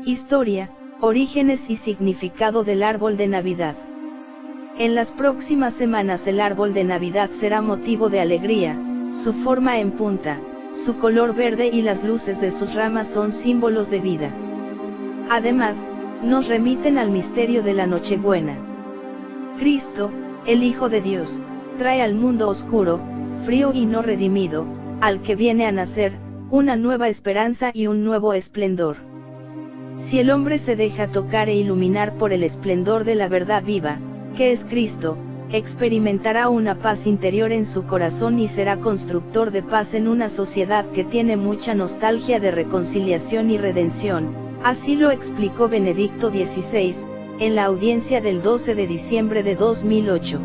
Historia, orígenes y significado del árbol de Navidad. En las próximas semanas el árbol de Navidad será motivo de alegría, su forma en punta, su color verde y las luces de sus ramas son símbolos de vida. Además, nos remiten al misterio de la Nochebuena. Cristo, el Hijo de Dios, trae al mundo oscuro, frío y no redimido, al que viene a nacer, una nueva esperanza y un nuevo esplendor. Si el hombre se deja tocar e iluminar por el esplendor de la verdad viva, que es Cristo, experimentará una paz interior en su corazón y será constructor de paz en una sociedad que tiene mucha nostalgia de reconciliación y redención, así lo explicó Benedicto XVI, en la audiencia del 12 de diciembre de 2008.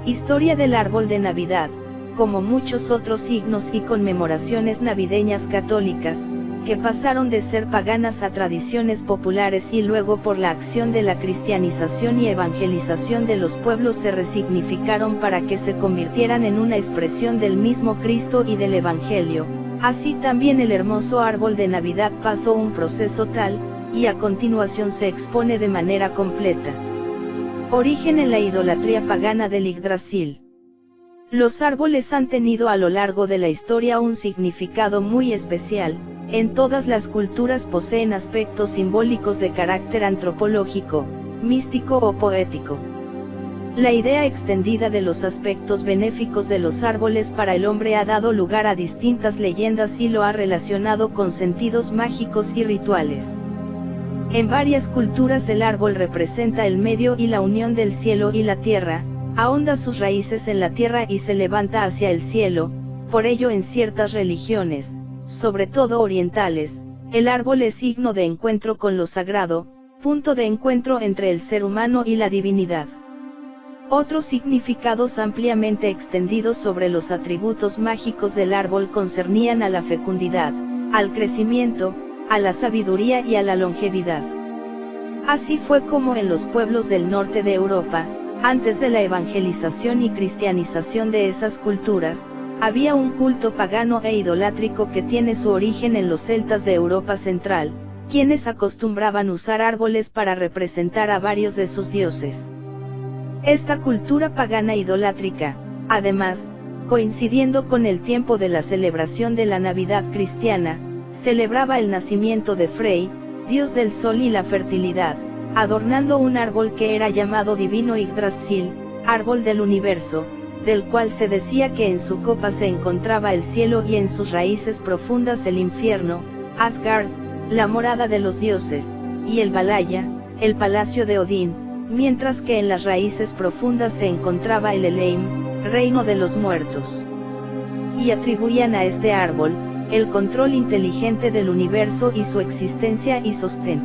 Historia del árbol de Navidad, como muchos otros signos y conmemoraciones navideñas católicas, que pasaron de ser paganas a tradiciones populares y luego por la acción de la cristianización y evangelización de los pueblos se resignificaron para que se convirtieran en una expresión del mismo Cristo y del Evangelio. Así también el hermoso árbol de Navidad pasó un proceso tal, y a continuación se expone de manera completa. Origen en la idolatría pagana del Yggdrasil. Los árboles han tenido a lo largo de la historia un significado muy especial. En todas las culturas poseen aspectos simbólicos de carácter antropológico, místico o poético. La idea extendida de los aspectos benéficos de los árboles para el hombre ha dado lugar a distintas leyendas y lo ha relacionado con sentidos mágicos y rituales. En varias culturas el árbol representa el medio y la unión del cielo y la tierra, ahonda sus raíces en la tierra y se levanta hacia el cielo. Por ello en ciertas religiones, sobre todo orientales, el árbol es signo de encuentro con lo sagrado, punto de encuentro entre el ser humano y la divinidad. Otros significados ampliamente extendidos sobre los atributos mágicos del árbol concernían a la fecundidad, al crecimiento, a la sabiduría y a la longevidad. Así fue como en los pueblos del norte de Europa, antes de la evangelización y cristianización de esas culturas, había un culto pagano e idolátrico que tiene su origen en los celtas de Europa Central, quienes acostumbraban usar árboles para representar a varios de sus dioses. Esta cultura pagana idolátrica, además, coincidiendo con el tiempo de la celebración de la Navidad cristiana, celebraba el nacimiento de Frey, dios del sol y la fertilidad, adornando un árbol que era llamado divino Yggdrasil, árbol del universo, del cual se decía que en su copa se encontraba el cielo y en sus raíces profundas el infierno, Asgard, la morada de los dioses, y el Valhalla, el palacio de Odín, mientras que en las raíces profundas se encontraba el Helheim, reino de los muertos. Y atribuían a este árbol, el control inteligente del universo y su existencia y sostén.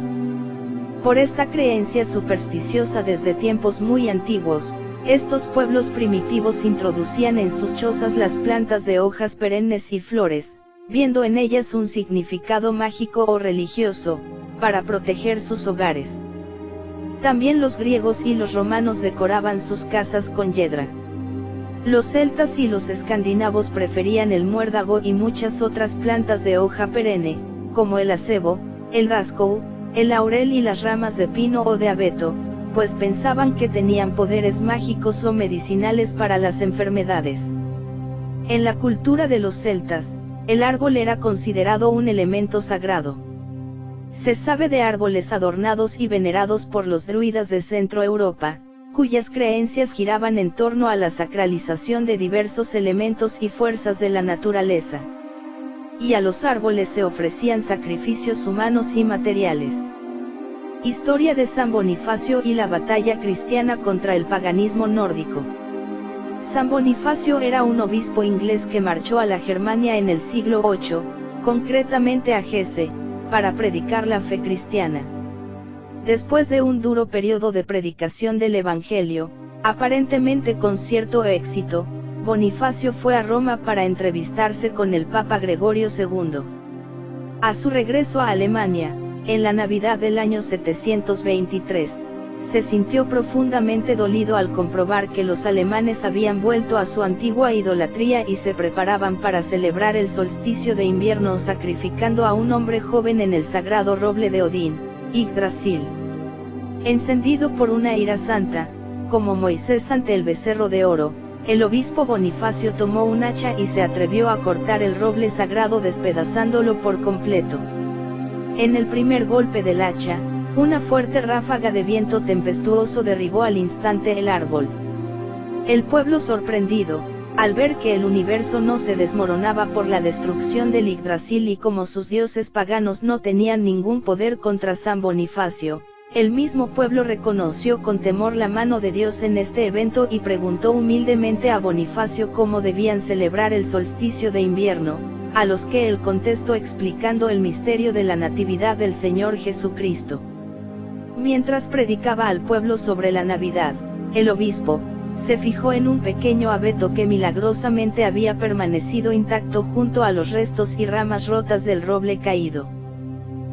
Por esta creencia supersticiosa desde tiempos muy antiguos, estos pueblos primitivos introducían en sus chozas las plantas de hojas perennes y flores, viendo en ellas un significado mágico o religioso, para proteger sus hogares. También los griegos y los romanos decoraban sus casas con yedra. Los celtas y los escandinavos preferían el muérdago y muchas otras plantas de hoja perenne, como el acebo, el rascou, el laurel y las ramas de pino o de abeto, pues pensaban que tenían poderes mágicos o medicinales para las enfermedades. En la cultura de los celtas, el árbol era considerado un elemento sagrado. Se sabe de árboles adornados y venerados por los druidas de Centro Europa, cuyas creencias giraban en torno a la sacralización de diversos elementos y fuerzas de la naturaleza. Y a los árboles se ofrecían sacrificios humanos y materiales. Historia de San Bonifacio y la batalla cristiana contra el paganismo nórdico. San Bonifacio era un obispo inglés que marchó a la Germania en el siglo VIII, concretamente a Hesse, para predicar la fe cristiana. Después de un duro periodo de predicación del Evangelio, aparentemente con cierto éxito, Bonifacio fue a Roma para entrevistarse con el Papa Gregorio II. A su regreso a Alemania, en la Navidad del año 723, se sintió profundamente dolido al comprobar que los alemanes habían vuelto a su antigua idolatría y se preparaban para celebrar el solsticio de invierno sacrificando a un hombre joven en el sagrado roble de Odín, Yggdrasil. Encendido por una ira santa, como Moisés ante el becerro de oro, el obispo Bonifacio tomó un hacha y se atrevió a cortar el roble sagrado despedazándolo por completo. En el primer golpe del hacha, una fuerte ráfaga de viento tempestuoso derribó al instante el árbol. El pueblo sorprendido, al ver que el universo no se desmoronaba por la destrucción del Yggdrasil y como sus dioses paganos no tenían ningún poder contra San Bonifacio, el mismo pueblo reconoció con temor la mano de Dios en este evento y preguntó humildemente a Bonifacio cómo debían celebrar el solsticio de invierno, a los que él contestó explicando el misterio de la natividad del Señor Jesucristo. Mientras predicaba al pueblo sobre la Navidad, el obispo se fijó en un pequeño abeto que milagrosamente había permanecido intacto junto a los restos y ramas rotas del roble caído.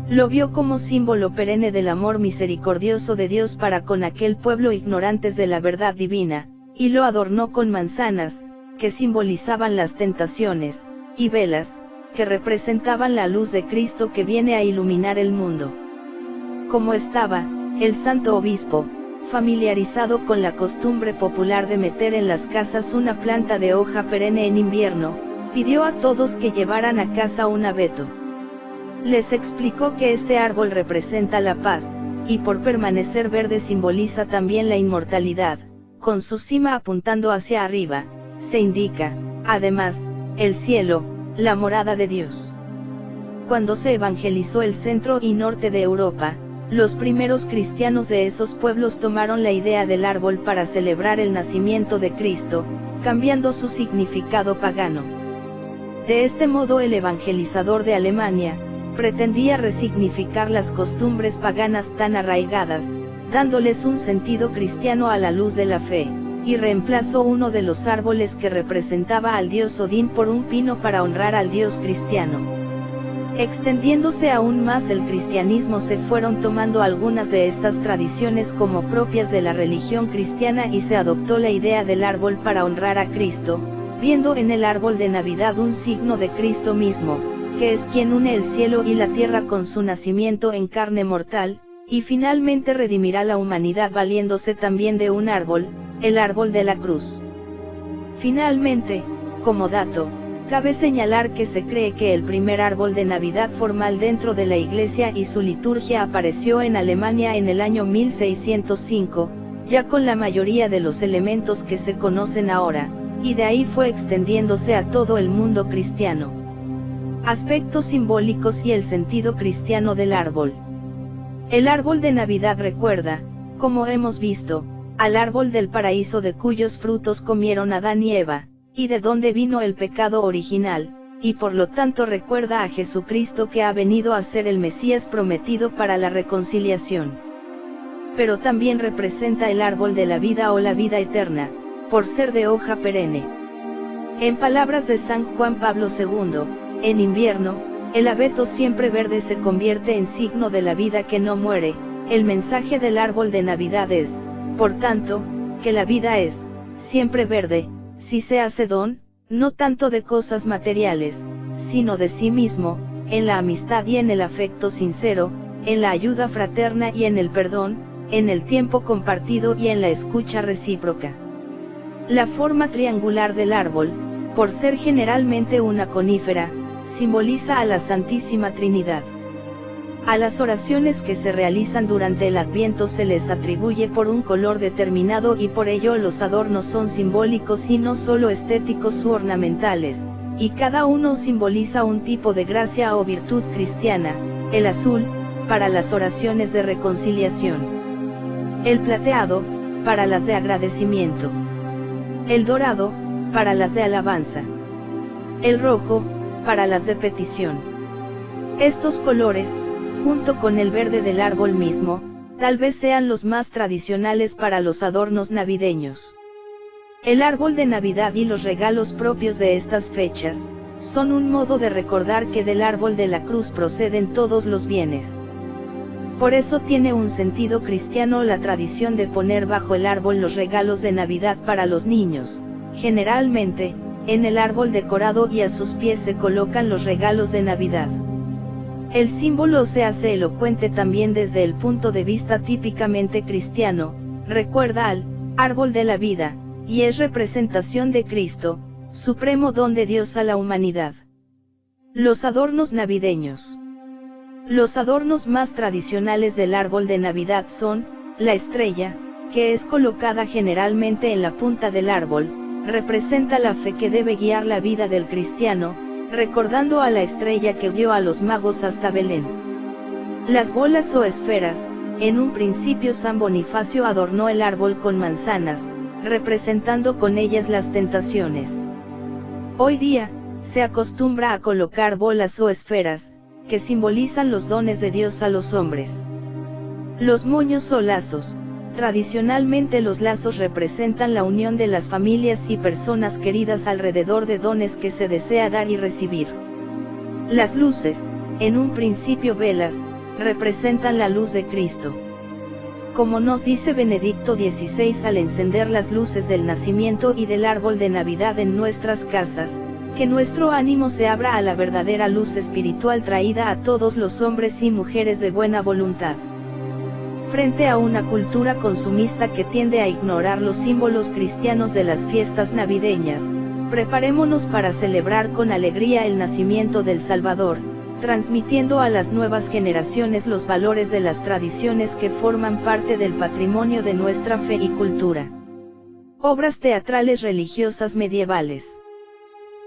Lo vio como símbolo perenne del amor misericordioso de Dios para con aquel pueblo ignorantes de la verdad divina, y lo adornó con manzanas, que simbolizaban las tentaciones, y velas, que representaban la luz de Cristo que viene a iluminar el mundo. Como estaba, el santo obispo, familiarizado con la costumbre popular de meter en las casas una planta de hoja perenne en invierno, pidió a todos que llevaran a casa un abeto. Les explicó que este árbol representa la paz, y por permanecer verde simboliza también la inmortalidad, con su cima apuntando hacia arriba, se indica, además, el cielo, la morada de Dios. Cuando se evangelizó el centro y norte de Europa, los primeros cristianos de esos pueblos tomaron la idea del árbol para celebrar el nacimiento de Cristo, cambiando su significado pagano. De este modo el evangelizador de Alemania pretendía resignificar las costumbres paganas tan arraigadas, dándoles un sentido cristiano a la luz de la fe, y reemplazó uno de los árboles que representaba al dios Odín por un pino para honrar al dios cristiano. Extendiéndose aún más el cristianismo se fueron tomando algunas de estas tradiciones como propias de la religión cristiana y se adoptó la idea del árbol para honrar a Cristo, viendo en el árbol de Navidad un signo de Cristo mismo, que es quien une el cielo y la tierra con su nacimiento en carne mortal, y finalmente redimirá la humanidad valiéndose también de un árbol, el árbol de la cruz. Finalmente, como dato, cabe señalar que se cree que el primer árbol de Navidad formal dentro de la Iglesia y su liturgia apareció en Alemania en el año 1605, ya con la mayoría de los elementos que se conocen ahora, y de ahí fue extendiéndose a todo el mundo cristiano. Aspectos simbólicos y el sentido cristiano del árbol. El árbol de Navidad recuerda, como hemos visto, al árbol del paraíso de cuyos frutos comieron Adán y Eva, y de donde vino el pecado original, y por lo tanto recuerda a Jesucristo que ha venido a ser el Mesías prometido para la reconciliación. Pero también representa el árbol de la vida o la vida eterna, por ser de hoja perenne. En palabras de San Juan Pablo II, en invierno, el abeto siempre verde se convierte en signo de la vida que no muere. El mensaje del árbol de Navidad es, por tanto, que la vida es, siempre verde, si se hace don, no tanto de cosas materiales, sino de sí mismo, en la amistad y en el afecto sincero, en la ayuda fraterna y en el perdón, en el tiempo compartido y en la escucha recíproca. La forma triangular del árbol, por ser generalmente una conífera, simboliza a la Santísima Trinidad. A las oraciones que se realizan durante el Adviento se les atribuye por un color determinado y por ello los adornos son simbólicos y no solo estéticos u ornamentales, y cada uno simboliza un tipo de gracia o virtud cristiana. El azul, para las oraciones de reconciliación. El plateado, para las de agradecimiento. El dorado, para las de alabanza. El rojo, para las de petición. Estos colores, junto con el verde del árbol mismo, tal vez sean los más tradicionales para los adornos navideños. El árbol de Navidad y los regalos propios de estas fechas, son un modo de recordar que del árbol de la cruz proceden todos los bienes. Por eso tiene un sentido cristiano la tradición de poner bajo el árbol los regalos de Navidad para los niños. Generalmente, en el árbol decorado y a sus pies se colocan los regalos de Navidad. El símbolo se hace elocuente también desde el punto de vista típicamente cristiano, recuerda al árbol de la vida, y es representación de Cristo, supremo don de Dios a la humanidad. Los adornos navideños. Los adornos más tradicionales del árbol de Navidad son, la estrella, que es colocada generalmente en la punta del árbol, representa la fe que debe guiar la vida del cristiano, recordando a la estrella que guió a los magos hasta Belén. Las bolas o esferas, en un principio San Bonifacio adornó el árbol con manzanas, representando con ellas las tentaciones. Hoy día, se acostumbra a colocar bolas o esferas, que simbolizan los dones de Dios a los hombres. Los moños o lazos. Tradicionalmente los lazos representan la unión de las familias y personas queridas alrededor de dones que se desea dar y recibir. Las luces, en un principio velas, representan la luz de Cristo. Como nos dice Benedicto XVI al encender las luces del nacimiento y del árbol de Navidad en nuestras casas, que nuestro ánimo se abra a la verdadera luz espiritual traída a todos los hombres y mujeres de buena voluntad. Frente a una cultura consumista que tiende a ignorar los símbolos cristianos de las fiestas navideñas, preparémonos para celebrar con alegría el nacimiento del Salvador, transmitiendo a las nuevas generaciones los valores de las tradiciones que forman parte del patrimonio de nuestra fe y cultura. Obras teatrales religiosas medievales.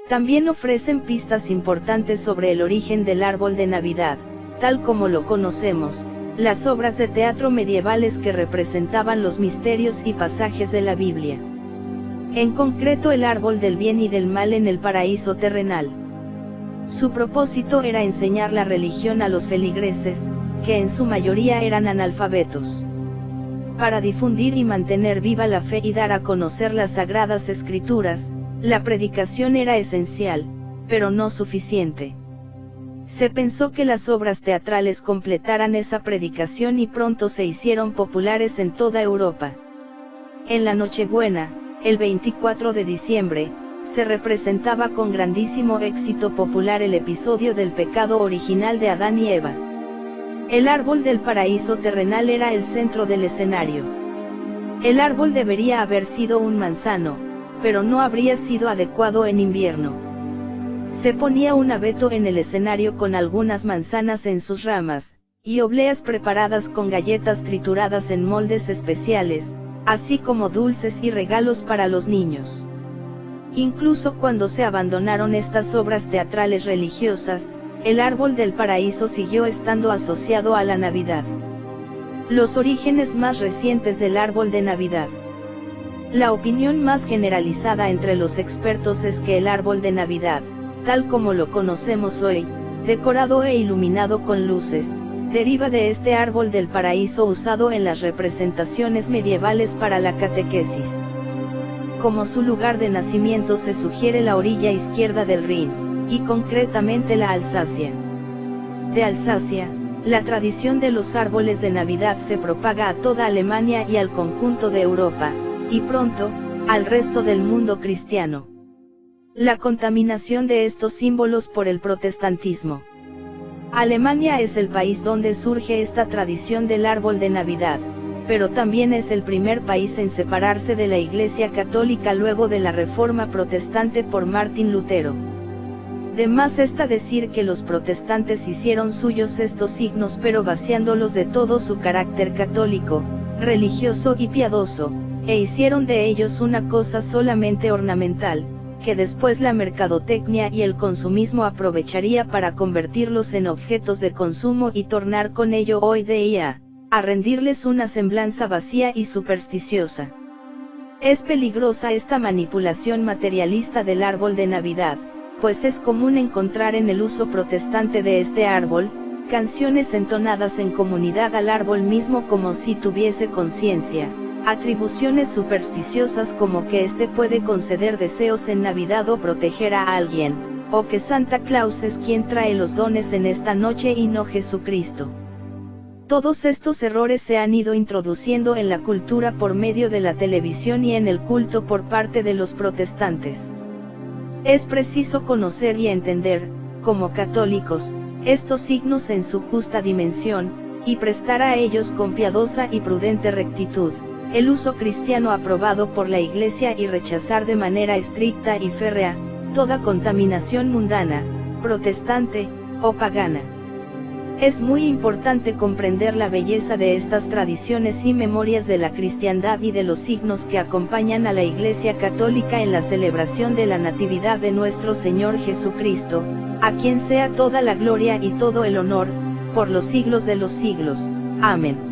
También ofrecen pistas importantes sobre el origen del árbol de Navidad, tal como lo conocemos, las obras de teatro medievales que representaban los misterios y pasajes de la Biblia. En concreto el árbol del bien y del mal en el paraíso terrenal. Su propósito era enseñar la religión a los feligreses, que en su mayoría eran analfabetos. Para difundir y mantener viva la fe y dar a conocer las sagradas escrituras, la predicación era esencial, pero no suficiente. Se pensó que las obras teatrales completaran esa predicación y pronto se hicieron populares en toda Europa. En la Nochebuena, el 24 de diciembre, se representaba con grandísimo éxito popular el episodio del pecado original de Adán y Eva. El árbol del paraíso terrenal era el centro del escenario. El árbol debería haber sido un manzano, pero no habría sido adecuado en invierno. Se ponía un abeto en el escenario con algunas manzanas en sus ramas, y obleas preparadas con galletas trituradas en moldes especiales, así como dulces y regalos para los niños. Incluso cuando se abandonaron estas obras teatrales religiosas, el árbol del paraíso siguió estando asociado a la Navidad. Los orígenes más recientes del árbol de Navidad. La opinión más generalizada entre los expertos es que el árbol de Navidad, tal como lo conocemos hoy, decorado e iluminado con luces, deriva de este árbol del paraíso usado en las representaciones medievales para la catequesis. Como su lugar de nacimiento se sugiere la orilla izquierda del Rin, y concretamente la Alsacia. De Alsacia, la tradición de los árboles de Navidad se propaga a toda Alemania y al conjunto de Europa, y pronto, al resto del mundo cristiano. La contaminación de estos símbolos por el protestantismo. Alemania es el país donde surge esta tradición del árbol de Navidad, pero también es el primer país en separarse de la Iglesia Católica luego de la Reforma Protestante por Martín Lutero. De más está decir que los protestantes hicieron suyos estos signos pero vaciándolos de todo su carácter católico, religioso y piadoso, e hicieron de ellos una cosa solamente ornamental, que después la mercadotecnia y el consumismo aprovecharía para convertirlos en objetos de consumo y tornar con ello hoy día a rendirles una semblanza vacía y supersticiosa. Es peligrosa esta manipulación materialista del árbol de Navidad, pues es común encontrar en el uso protestante de este árbol, canciones entonadas en comunidad al árbol mismo como si tuviese conciencia, atribuciones supersticiosas como que éste puede conceder deseos en Navidad o proteger a alguien, o que Santa Claus es quien trae los dones en esta noche y no Jesucristo. Todos estos errores se han ido introduciendo en la cultura por medio de la televisión y en el culto por parte de los protestantes. Es preciso conocer y entender, como católicos, estos signos en su justa dimensión, y prestar a ellos con piadosa y prudente rectitud, el uso cristiano aprobado por la Iglesia y rechazar de manera estricta y férrea, toda contaminación mundana, protestante, o pagana. Es muy importante comprender la belleza de estas tradiciones y memorias de la cristiandad y de los signos que acompañan a la Iglesia Católica en la celebración de la Natividad de nuestro Señor Jesucristo, a quien sea toda la gloria y todo el honor, por los siglos de los siglos. Amén.